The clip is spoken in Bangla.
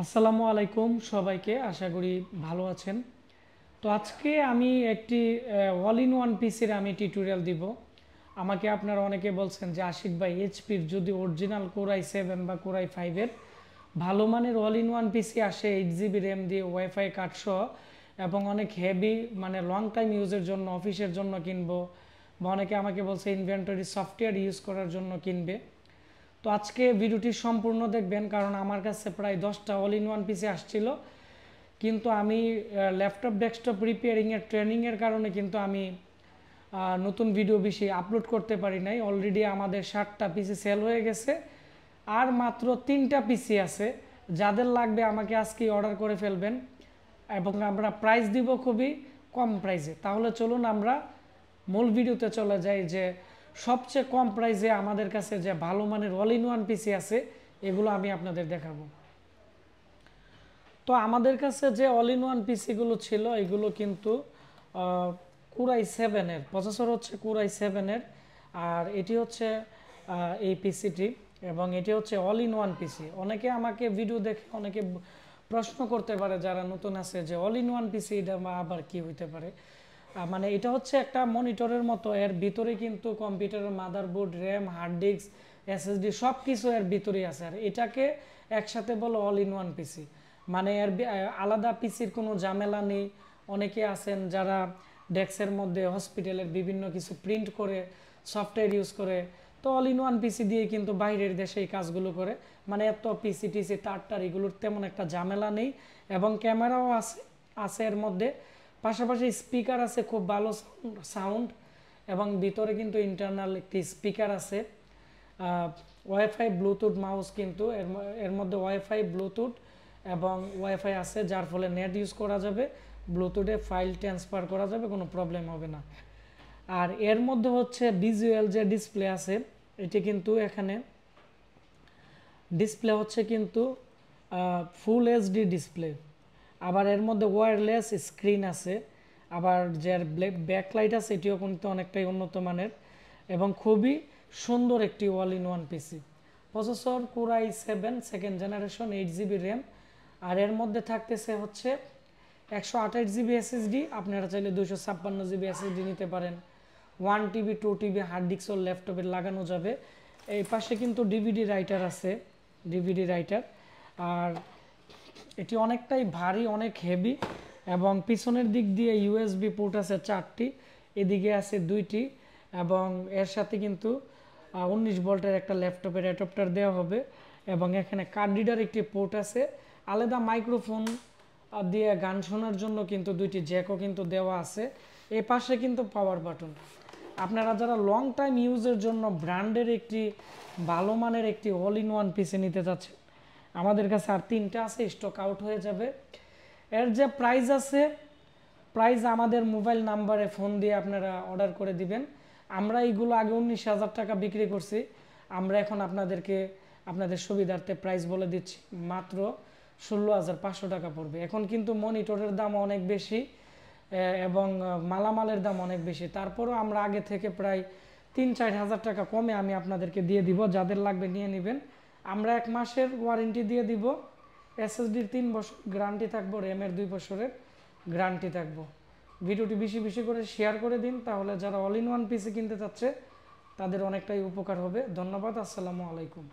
আসসালামু আলাইকুম সবাইকে, আশা করি ভালো আছেন। তো আজকে আমি একটি অল ইন ওয়ান পিসির আমি টিউটোরিয়াল দিব। আমাকে আপনারা অনেকে বলছেন যে আশিক ভাই, এইচপির যদি অরিজিনাল কোরাই 7 বা কোরাই 5-এর ভালো মানের অল ইন ওয়ান পিসি আসে 8 জিবি র্যাম দিয়ে ওয়াইফাই কার্ড সহ এবং অনেক হেভি মানে লং টাইম ইউজের জন্য, অফিসের জন্য কিনবো, বা অনেকে আমাকে বলছে ইনভেন্টরি সফটওয়্যার ইউজ করার জন্য কিনবে। তো আজকে ভিডিওটি সম্পূর্ণ দেখবেন, কারণ আমার কাছে প্রায় 10টা অল ইন ওয়ান পিসি আসছিল, কিন্তু আমি ল্যাপটপ ডেস্কটপ রিপেয়ারিংয়ের ট্রেনিংয়ের কারণে কিন্তু আমি নতুন ভিডিও বেশি আপলোড করতে পারি নাই। অলরেডি আমাদের 60টা পিসি সেল হয়ে গেছে, আর মাত্র 3টা পিসি আছে। যাদের লাগবে আমাকে আজকেই অর্ডার করে ফেলবেন এবং আমরা প্রাইস দিব খুবই কম প্রাইসে। তাহলে চলুন আমরা মূল ভিডিওতে চলে যাই, যে সবচেয়ে কম প্রাইসে আমাদের কাছে যে ভালো মানের অল ইন ওয়ান পিসি আছে এগুলো আমি আপনাদের দেখাবো। তো আমাদের কাছে যে অল ইন ওয়ান পিসিগুলো ছিল এগুলো কিন্তু কোরাই 7-এর প্রসেসর হচ্ছে কোরাই 7-এর, আর এটি হচ্ছে এই পিসিটি, এবং এটি হচ্ছে অল ইন ওয়ান পিসি। অনেকে আমাকে ভিডিও দেখে অনেকে প্রশ্ন করতে পারে যারা নতুন আছে, যে অল ইন ওয়ান পিসি এটা আবার কি হইতে পারে। মানে এটা হচ্ছে একটা মনিটরের মতো, এর ভিতরে কিন্তু কম্পিউটারের motherboard, RAM, hard disk, SSD সব কিছু এর ভিতরেই আছে, আর এটাকে একসাথে বলো অল ইন ওয়ান পিসি। মানে এর আলাদা পিসির কোনো ঝামেলা নেই। অনেকে আছেন যারা ডেস্কের মধ্যে হসপিটালের বিভিন্ন কিছু প্রিন্ট করে সফটওয়্যার ইউজ করে, তো অল ইন ওয়ান পিসি দিয়ে কিন্তু বাইরের দেশে এই কাজগুলো করে। মানে এত পিসি টিসি তার এগুলোর তেমন একটা ঝামেলা নেই, এবং ক্যামেরাও আছে আছে এর মধ্যে। পাশাপাশি স্পিকার আছে, খুব ভালো সাউন্ড, এবং ভিতরে কিন্তু ইন্টারনাল একটি স্পিকার আছে। ওয়াইফাই ব্লুটুথ মাউস, কিন্তু এর মধ্যে ওয়াইফাই ব্লুটুথ এবং ওয়াইফাই আছে, যার ফলে নেট ইউজ করা যাবে, ব্লুটুথে ফাইল ট্রান্সফার করা যাবে, কোনো প্রবলেম হবে না। আর এর মধ্যে হচ্ছে ভিজুয়াল যে ডিসপ্লে আছে, এটি কিন্তু এখানে ডিসপ্লে হচ্ছে কিন্তু ফুল এইচডি ডিসপ্লে। আবার এর মধ্যে ওয়্যারলেস স্ক্রিন আছে, আবার যার ব্যাকলাইট আছে এটিও কিন্তু অনেকটাই উন্নত মানের, এবং খুবই সুন্দর একটি all in one PC. Processor core i 7 second generation, 8 GB RAM, আর এর মধ্যে থাকতেছে হচ্ছে 128 জিবি এসএসডি। আপনারা চাইলে 256 জিবি এসএসডি নিতে পারেন। 1 টিবি 2 টিবি হার্ড ডিস্ক ল্যাপটপে লাগানো যাবে। এই পাশে কিন্তু ডিভিডি রাইটার আছে, ডিভিডি রাইটার। আর এটি অনেকটাই ভারী, অনেক হেভি, এবং পিছনের দিক দিয়ে ইউএসবি পোর্ট আছে 4টি, এদিকে আছে 2টি, এবং এর সাথে কিন্তু 19 ভোল্টের একটা ল্যাপটপের অ্যাডাপ্টার দেওয়া হবে, এবং এখানে কার্ড রিডার একটি পোর্ট আছে। আলাদা মাইক্রোফোন দিয়ে গান শোনার জন্য কিন্তু 2টি জ্যাকও কিন্তু দেওয়া আছে। এই পাশে কিন্তু পাওয়ার বাটন। আপনারা যারা লং টাইম ইউজের জন্য ব্র্যান্ডের একটি ভালো মানের একটি অল ইন ওয়ান পিসি নিতে চাচ্ছেন, আমাদের কাছে আর 3টা আছে, স্টক আউট হয়ে যাবে। এর যে প্রাইস আছে, প্রাইস আমাদের মোবাইল নাম্বারে ফোন দিয়ে আপনারা অর্ডার করে দিবেন। আমরা এইগুলো আগে 19,000 টাকা বিক্রি করছি, আমরা এখন আপনাদের সুবিধার্থে প্রাইস বলে দিচ্ছি, মাত্র 16,500 টাকা পড়বে। এখন কিন্তু মনিটরের দাম অনেক বেশি এবং মালামালের দাম অনেক বেশি, তারপরেও আমরা আগে থেকে প্রায় 3-4 হাজার টাকা কমে আমি আপনাদেরকে দিয়ে দিব। যাদের লাগবে নিয়ে নেবেন। আমরা 1 মাসের ওয়ারেন্টি দিয়ে দিব, এসএসডির 3 বছর গ্যারান্টি থাকবো, র্যামের 2 বছরের গ্যারান্টি থাকবো। ভিডিওটি বেশি বেশি করে শেয়ার করে দিন, তাহলে যারা অল ইন ওয়ান পিসি কিনতে চাচ্ছে তাদের অনেকটাই উপকার হবে। ধন্যবাদ। আসসালামু আলাইকুম।